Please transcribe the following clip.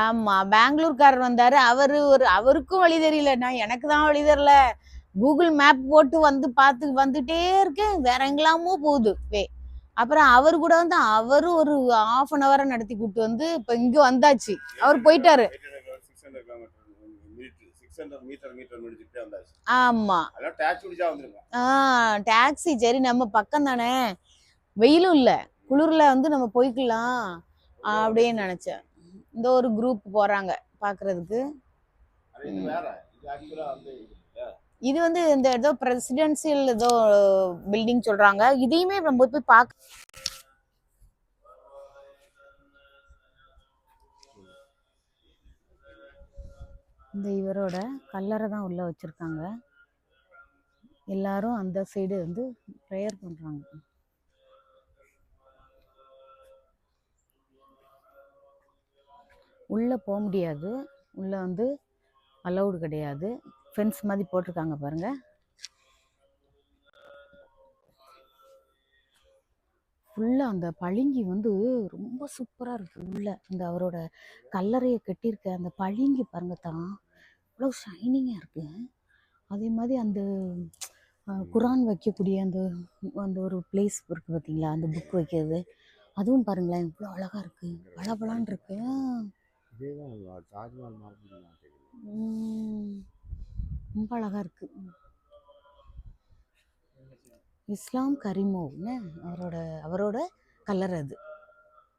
ஆமா, பெங்களூர்காரர் வந்தாரு. அவருக்கும் வழி தெரியல. நான் எனக்கு தான் வழி தெரியல. கூகுள் மேப் போட்டு வந்துட்டே இருக்கேன். வேற எங்கெல்லாமோ போகுது. அப்புறம் அவரு கூட அவரும் ஒரு 1/2 hour நடத்தி கூட்டு வந்து இப்ப இங்க வந்தாச்சு. அவர் போயிட்டாரு. ஆமா, டாக்ஸி சரி நம்ம பக்கம் தானே, வெயிலும் இல்ல, குளிர்ல நம்ம போய்க்கலாம் அப்படின்னு நினைச்சேன். இந்த ஒரு குரூப் போறாங்க பாக்குறதுக்கு. இது இந்த ஏதோ பிரசிடென்சியல் ஏதோ பில்டிங் சொல்றாங்க. இதையுமே நம்ம போய் பார்க்க. இந்த இவரோட கல்லறை தான் உள்ள வச்சிருக்காங்க. எல்லாரும் அந்த சைடு ப்ரேயர் பண்றாங்க. உள்ள போக முடியாது, உள்ள அலௌடு கிடையாது. ஃபென்ஸ் மாதிரி போட்டிருக்காங்க பாருங்க. ஃபுல்லா அந்த பளிங்கி ரொம்ப சூப்பரா இருக்கு. உள்ள அவரோட கல்லறையை கட்டியிருக்க அந்த பளிங்கி பாருங்க தான், இவ்வளோ ஷைனிங்கா இருக்கு. அதே மாதிரி அந்த குரான் வைக்கக்கூடிய அந்த ஒரு பிளேஸ் இருக்கு பார்த்தீங்களா, அந்த புக் வைக்கிறது, அதுவும் பாருங்களேன் இவ்வளோ அழகா இருக்கு, பளபளன்னு இருக்கு. ரொம்ப அழகா இருக்கு. இஸ்லாம் கரிமோவ்னு அவரோட கல்லறை அது.